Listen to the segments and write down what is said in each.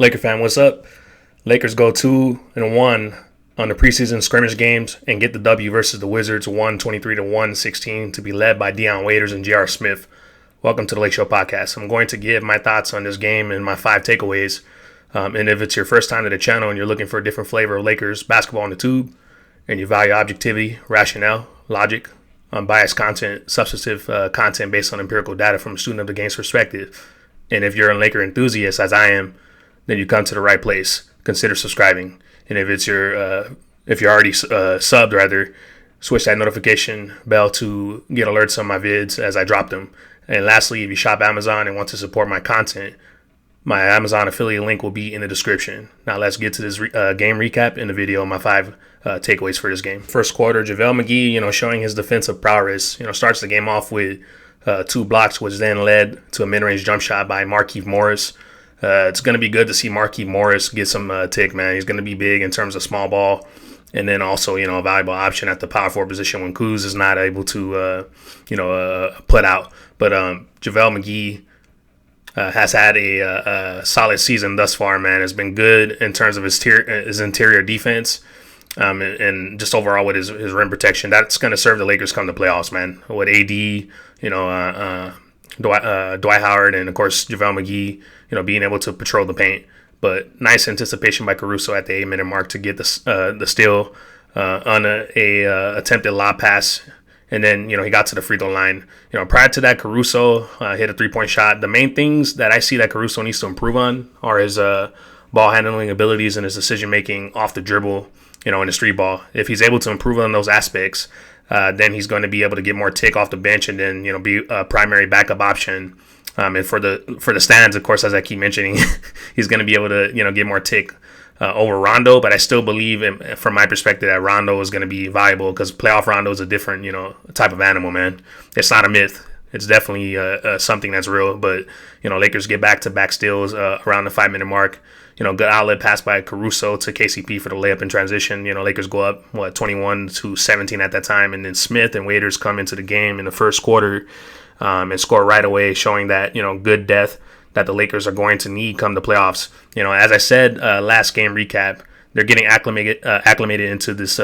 Laker fan, what's up? Lakers go 2-1 on the preseason scrimmage games and get the W versus the Wizards 123 to 116 to be led by Dion Waiters and J.R. Smith. Welcome to the Lake Show Podcast. I'm going to give my thoughts on this game and my 5 takeaways. And if it's your first time to the channel and you're looking for a different flavor of Lakers basketball on the tube and you value objectivity, rationale, logic, unbiased content, substantive content based on empirical data from a student of the game's perspective, and if you're a Laker enthusiast, as I am, then you come to the right place. Consider subscribing. And if you're already subbed, rather, switch that notification bell to get alerts on my vids as I drop them. And lastly, if you shop Amazon and want to support my content, my Amazon affiliate link will be in the description. Now let's get to this game recap in the video. My 5 takeaways for this game. First quarter, JaVale McGee, showing his defensive prowess. Starts the game off with 2 blocks, which then led to a mid-range jump shot by Markieff Morris. It's going to be good to see Markieff Morris get some tick, man. He's going to be big in terms of small ball, and then also, a valuable option at the power forward position when Kuz is not able to, put out. But JaVale McGee has had a solid season thus far, man. It's been good in terms of his interior defense and just overall with his rim protection. That's going to serve the Lakers come the playoffs, man. With AD, Dwight Howard, and of course JaVale McGee, being able to patrol the paint. But nice anticipation by Caruso at the 8-minute mark to get the steal on a attempted lob pass, and then he got to the free throw line. Prior to that, Caruso hit a 3-point shot. The main things that I see that Caruso needs to improve on are his ball handling abilities and his decision making off the dribble, in the street ball. If he's able to improve on those aspects, then he's going to be able to get more tick off the bench and then be a primary backup option. And for the stands, of course, as I keep mentioning, he's going to be able to get more tick over Rondo. But I still believe, from my perspective, that Rondo is going to be viable because playoff Rondo is a different type of animal, man. It's not a myth. It's definitely something that's real. But Lakers get back-to-back steals around the 5-minute mark. Good outlet pass by Caruso to KCP for the layup in transition. Lakers go up 21-17 at that time, and then Smith and Waiters come into the game in the first quarter and score right away, showing that good depth that the Lakers are going to need come the playoffs. As I said last game recap, they're getting acclimated into this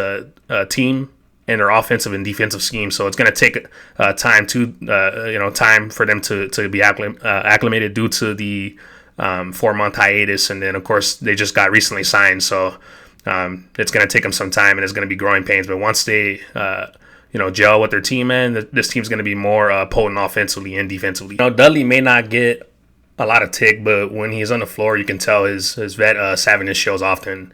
team and their offensive and defensive scheme. So it's going to take time for them to be acclimated due to the 4-month hiatus, and then of course they just got recently signed. So it's going to take them some time, and it's going to be growing pains. But once they gel with their team, man, this team's going to be more potent offensively and defensively. Dudley may not get a lot of tick, but when he's on the floor, you can tell his vet savviness shows often.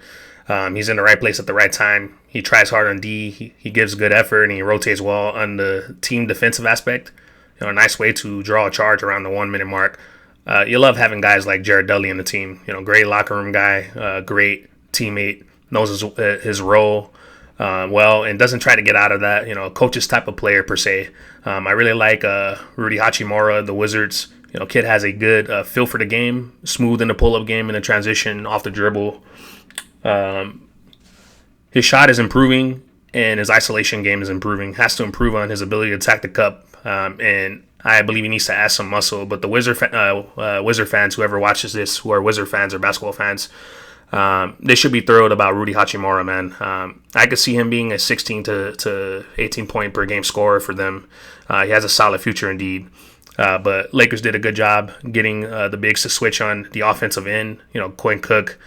He's in the right place at the right time. He tries hard on D. He gives good effort, and he rotates well on the team defensive aspect. A nice way to draw a charge around the 1-minute mark. You love having guys like Jared Dudley in the team. Great locker room guy, great teammate, knows his role well, and doesn't try to get out of that, coach's type of player per se. I really like Rudy Hachimura, the Wizards. Kid has a good feel for the game, smooth in the pull-up game, in the transition, off the dribble. His shot is improving, and his isolation game is improving. Has to improve on his ability to attack the cup, and I believe he needs to add some muscle. But the Wizard fans, whoever watches this, who are Wizard fans or basketball fans, they should be thrilled about Rudy Hachimura, man. I could see him being a 16 to 18 point per game scorer for them. He has a solid future indeed. But Lakers did a good job getting the bigs to switch on the offensive end. Quinn Cook,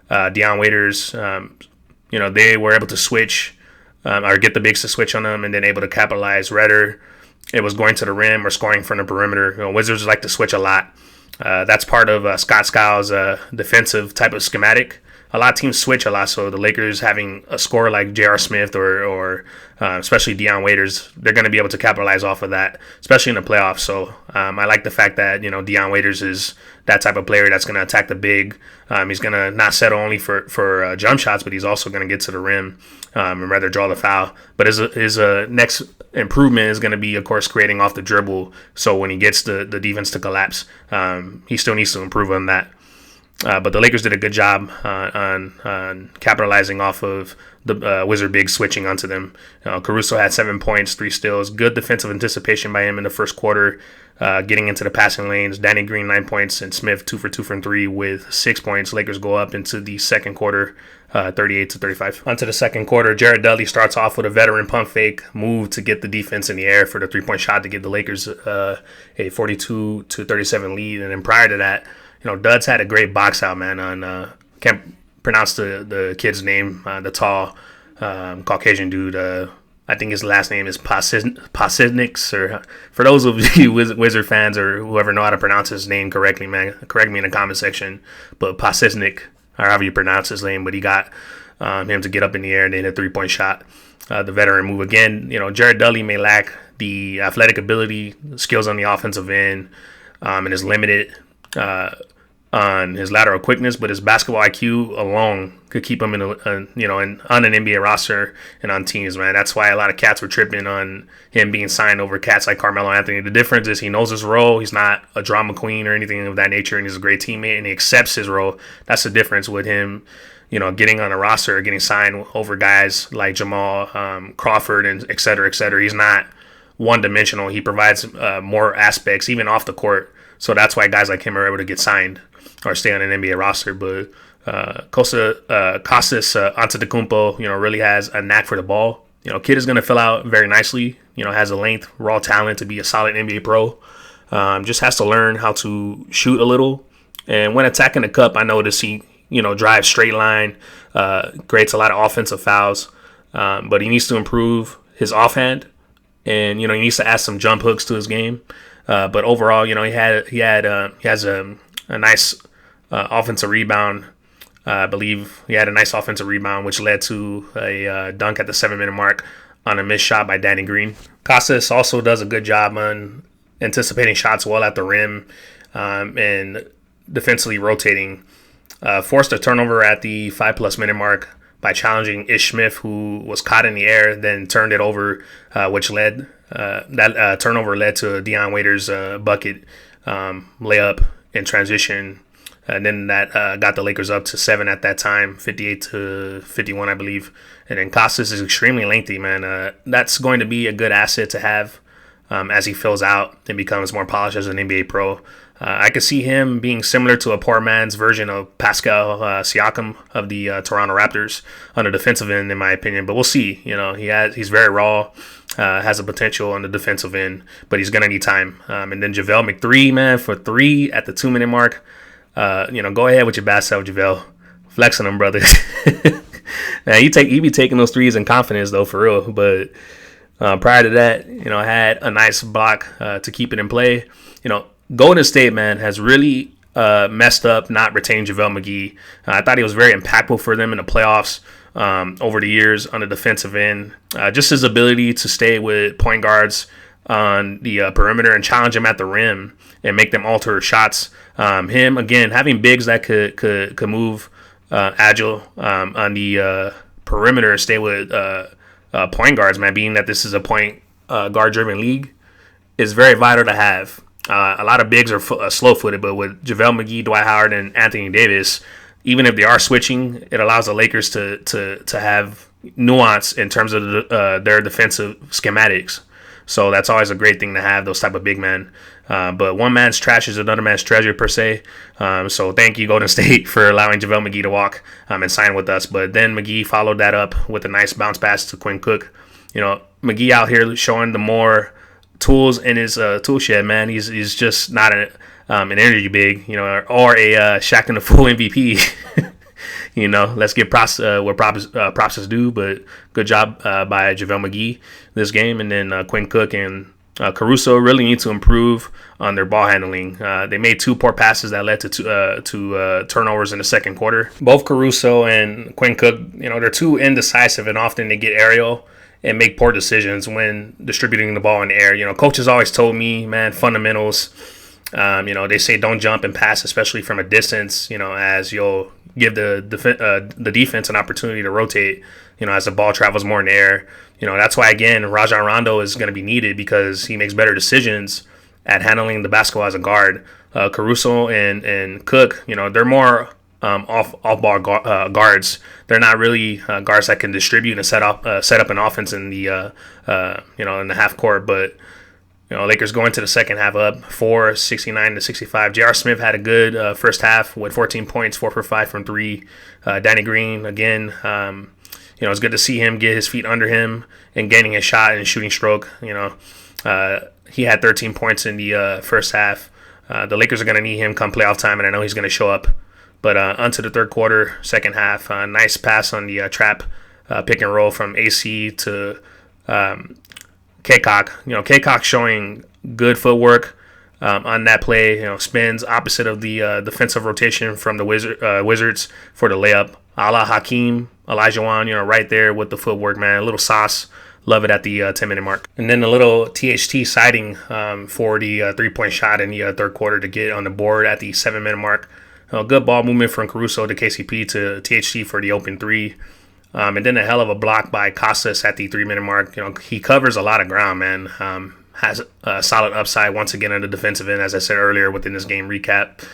Dion Waiters, they were able to switch or get the bigs to switch on them and then able to capitalize. Redder, it was going to the rim or scoring from the perimeter. Wizards like to switch a lot. That's part of Scott Skiles' defensive type of schematic. A lot of teams switch a lot, so the Lakers having a scorer like J.R. Smith or especially Dion Waiters, they're going to be able to capitalize off of that, especially in the playoffs. So I like the fact that Dion Waiters is that type of player that's going to attack the big. He's going to not settle only for jump shots, but he's also going to get to the rim and rather draw the foul. But his next improvement is going to be, of course, creating off the dribble. So when he gets the defense to collapse, he still needs to improve on that. But the Lakers did a good job on capitalizing off of the Wizard bigs switching onto them. Caruso had 7 points, 3 steals. Good defensive anticipation by him in the first quarter, getting into the passing lanes. Danny Green, 9 points, and Smith 2 for 2 from 3 with 6 points. Lakers go up into the second quarter, 38-35. Onto the second quarter, Jared Dudley starts off with a veteran pump fake move to get the defense in the air for the 3-point shot to give the Lakers a 42-37 lead. And then prior to that, Duds had a great box out, man. On can't pronounce the kid's name, the tall Caucasian dude. I think his last name is Pasizniks. Or for those of you Wizard fans or whoever know how to pronounce his name correctly, man, correct me in the comment section. But Pasiznik, or however you pronounce his name, but he got him to get up in the air and then hit a 3-point shot. The veteran move again. Jared Dudley may lack the athletic ability, skills on the offensive end, and is limited on his lateral quickness, but his basketball IQ alone could keep him on an NBA roster and on teams, man. That's why a lot of cats were tripping on him being signed over cats like Carmelo Anthony. The difference is he knows his role. He's not a drama queen or anything of that nature, and he's a great teammate, and he accepts his role. That's the difference with him, getting on a roster, getting signed over guys like Jamal Crawford and et cetera, et cetera. He's not one-dimensional. He provides more aspects, even off the court. So that's why guys like him are able to get signed or stay on an NBA roster. But Kostas Antetokounmpo, really has a knack for the ball. Kid is going to fill out very nicely. Has the length, raw talent to be a solid NBA pro. Just has to learn how to shoot a little. And when attacking the cup, I notice he, drives straight line, creates a lot of offensive fouls. But he needs to improve his offhand, and he needs to add some jump hooks to his game. But overall, he has a nice offensive rebound. I believe he had a nice offensive rebound, which led to a dunk at the 7-minute mark on a missed shot by Danny Green. Kostas also does a good job on anticipating shots well at the rim and defensively rotating. Forced a turnover at the 5+ minute mark by challenging Ish Smith, who was caught in the air, then turned it over, which led that turnover led to a Dion Waiters bucket layup in transition. And then that got the Lakers up to 7 at that time, 58-51, I believe. And then Kostas is extremely lengthy, man. That's going to be a good asset to have as he fills out and becomes more polished as an NBA pro. I could see him being similar to a poor man's version of Pascal Siakam of the Toronto Raptors on the defensive end, in my opinion. But we'll see. He's very raw, has a potential on the defensive end, but he's going to need time. And then JaVale McThree, man, for 3 at the 2-minute mark. Go ahead with your bad self, JaVale. Flexing them, brother. Man, he be taking those threes in confidence, though, for real. But prior to that, I had a nice block to keep it in play. Golden State, man, has really messed up not retaining JaVale McGee. I thought he was very impactful for them in the playoffs over the years on the defensive end. Just his ability to stay with point guards on the perimeter and challenge them at the rim and make them alter shots. Him, again, having bigs that could move agile on the perimeter and stay with point guards, man, being that this is a point guard-driven league, is very vital to have. A lot of bigs are slow-footed, but with JaVale McGee, Dwight Howard, and Anthony Davis, even if they are switching, it allows the Lakers to have nuance in terms of their defensive schematics. So that's always a great thing to have, those type of big men. But one man's trash is another man's treasure, per se. So thank you, Golden State, for allowing JaVale McGee to walk and sign with us. But then McGee followed that up with a nice bounce pass to Quinn Cook. McGee out here showing the more tools in his tool shed, man. He's just not an energy big, or a Shaq in the full MVP. Let's give props where props is due, but good job by JaVale McGee this game. And then Quinn Cook and Caruso really need to improve on their ball handling. They made 2 poor passes that led to turnovers in the second quarter. Both Caruso and Quinn Cook, they're too indecisive, and often they get aerial and make poor decisions when distributing the ball in the air. Coaches always told me, man, fundamentals. They say don't jump and pass, especially from a distance, as you'll give the defense an opportunity to rotate, as the ball travels more in the air. That's why, again, Rajon Rondo is going to be needed, because he makes better decisions at handling the basketball as a guard. Caruso and Cook, they're more off ball guards. They're not really guards that can distribute and set up an offense in the in the half court. But Lakers go into the second half up 69-65. J.R. Smith had a good first half with 14 points, 4 for 5 from three. Danny Green again. It's good to see him get his feet under him and gaining a shot and shooting stroke. He had 13 points in the first half. The Lakers are going to need him come playoff time, and I know he's going to show up. But onto the third quarter, second half, nice pass on the trap pick and roll from AC to Kaycock. Kaycock showing good footwork on that play. Spins opposite of the defensive rotation from the Wizards for the layup. A la Hakeem Olajuwon, right there with the footwork, man. A little sauce. Love it at the 10-minute mark. And then a little THT sighting for the three-point shot in the third quarter to get on the board at the 7-minute mark. Good ball movement from Caruso to KCP to THT for the open three. And then a hell of a block by Costas at the 3-minute mark. He covers a lot of ground, man. Has a solid upside once again on the defensive end, as I said earlier within this game recap.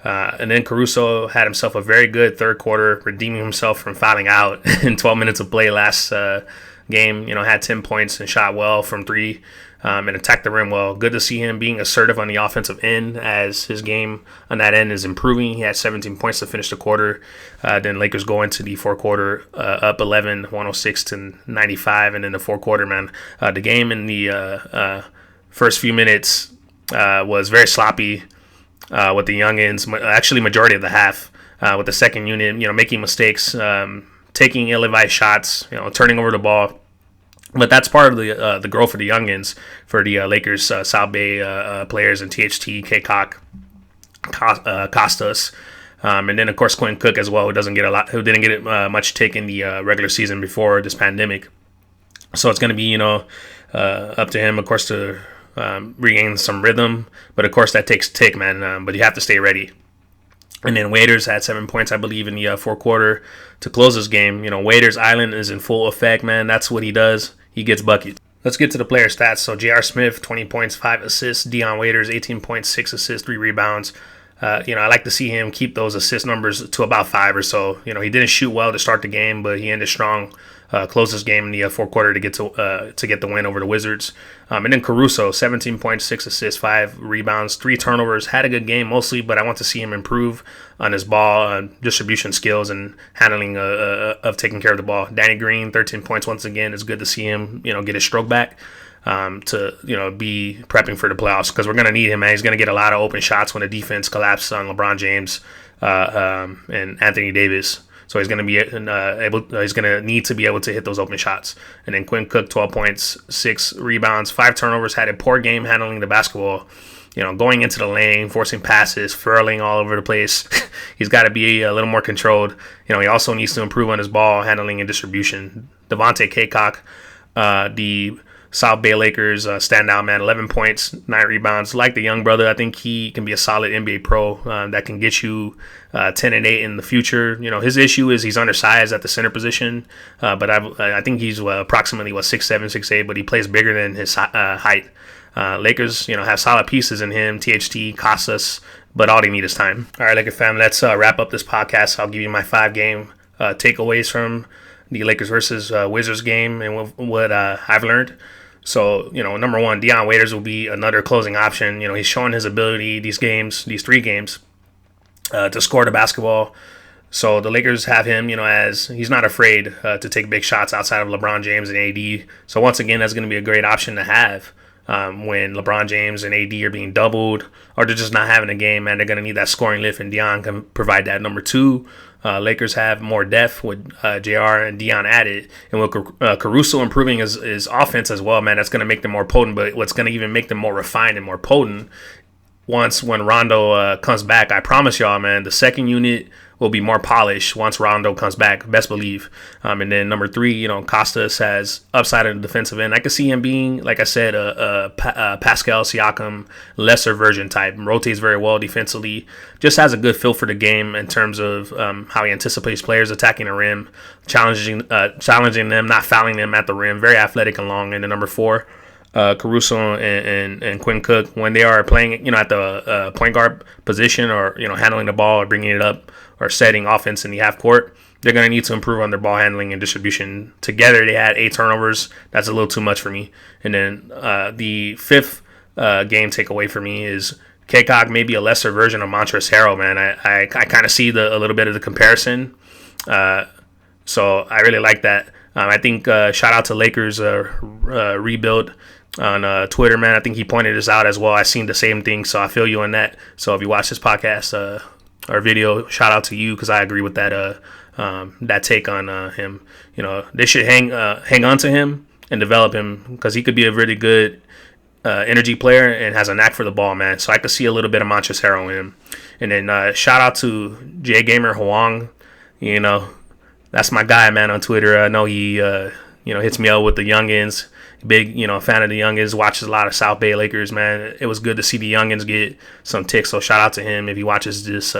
And then Caruso had himself a very good third quarter, redeeming himself from fouling out in 12 minutes of play last game. Had 10 points and shot well from three and attacked the rim well. Good to see him being assertive on the offensive end as his game on that end is improving. He had 17 points to finish the quarter. Then Lakers go into the fourth quarter up 11, 106-95. And in the fourth quarter, man, the game in the first few minutes was very sloppy with the youngins, actually majority of the half, with the second unit, making mistakes, taking ill-advised shots, turning over the ball. But that's part of the growth for the youngins, for the Lakers, South Bay players, and THT, Kaycock, Costas, and then of course Quinn Cook as well, who didn't get much take in the regular season before this pandemic. So it's going to be up to him, of course, to regain some rhythm. But of course that takes tick, man. But you have to stay ready. And then Waiters had 7 points, I believe, in the fourth quarter to close this game. Waiters Island is in full effect, man. That's what he does. He gets buckets. Let's get to the player stats. So J.R. Smith, 20 points, 5 assists. Dion Waiters, 18 points, 6 assists, 3 rebounds. I like to see him keep those assist numbers to about 5 or so. He didn't shoot well to start the game, but he ended strong. Closed this game in the fourth quarter to get the win over the Wizards. And then Caruso, 17 points, 6 assists, 5 rebounds, 3 turnovers. Had a good game mostly, but I want to see him improve on his ball distribution skills and handling of taking care of the ball. Danny Green, 13 points once again. It's good to see him, get his stroke back to be prepping for the playoffs, because we're gonna need him, man. He's gonna get a lot of open shots when the defense collapses on LeBron James and Anthony Davis. So he's going to be he's going to need to be able to hit those open shots. And then Quinn Cook, 12 points, 6 rebounds, 5 turnovers, had a poor game handling the basketball, going into the lane, forcing passes, furling all over the place. He's got to be a little more controlled. He also needs to improve on his ball handling and distribution. Devontae Kaycock, the South Bay Lakers standout, man, 11 points, 9 rebounds. Like the young brother, I think he can be a solid NBA pro that can get you 10-8 in the future. His issue is he's undersized at the center position, but I think he's approximately 6'7", 6'8", but he plays bigger than his height. Lakers, have solid pieces in him, THT, Costas, but all they need is time. All right, Laker fam, let's wrap up this podcast. I'll give you my 5-game takeaways from the Lakers versus Wizards game and what I've learned. So, number one, Dion Waiters will be another closing option. He's showing his ability these 3 games, to score the basketball. So the Lakers have him, as he's not afraid to take big shots outside of LeBron James and AD. So once again, that's going to be a great option to have when LeBron James and AD are being doubled, or they're just not having a game, and they're going to need that scoring lift, and Dion can provide that. Number 2, Lakers have more depth with JR and Dion added, and with Caruso improving his offense as well, man, that's going to make them more potent. But what's going to even make them more refined and more potent when Rondo comes back, I promise y'all, man, the second unit will be more polished once Rondo comes back, best believe. And then number 3, Costas has upside in the defensive end. I could see him being, like I said, a Pascal Siakam lesser version type. Rotates very well defensively. Just has a good feel for the game in terms of how he anticipates players attacking the rim, challenging them, not fouling them at the rim. Very athletic and long. And then number 4, Caruso and Quinn Cook, when they are playing, at the point guard position, or handling the ball or bringing it up or setting offense in the half court, they're going to need to improve on their ball handling and distribution. Together, they had 8 turnovers. That's a little too much for me. And then the fifth game takeaway for me is K-Cog may be a lesser version of Montrezl Harrell, man. I kind of see a little bit of the comparison. So I really like that. I think shout out to Lakers rebuild on Twitter, man. I think he pointed this out as well. I seen the same thing, so I feel you on that. So if you watch this podcast or video, shout out to you, because I agree with that that take on him. They should hang on to him and develop him, because he could be a really good energy player and has a knack for the ball, man. So I could see a little bit of Montrezl Harrell in him. And then shout out to J Gamer Huang. That's my guy, man, on Twitter. I know he hits me up with the youngins. Big, fan of the youngins. Watches a lot of South Bay Lakers, man. It was good to see the youngins get some ticks. So shout out to him if he watches this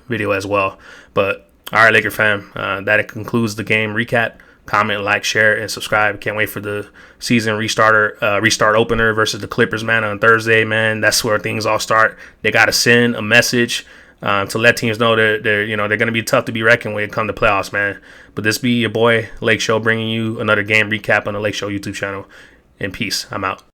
video as well. But all right, Laker fam, that concludes the game recap. Comment, like, share, and subscribe. Can't wait for the season restart opener versus the Clippers, man, on Thursday, man. That's where things all start. They got to send a message to let teams know that they're going to be tough to be reckoned when it comes to playoffs, man. But this be your boy Lake Show, bringing you another game recap on the Lake Show YouTube channel. And peace. I'm out.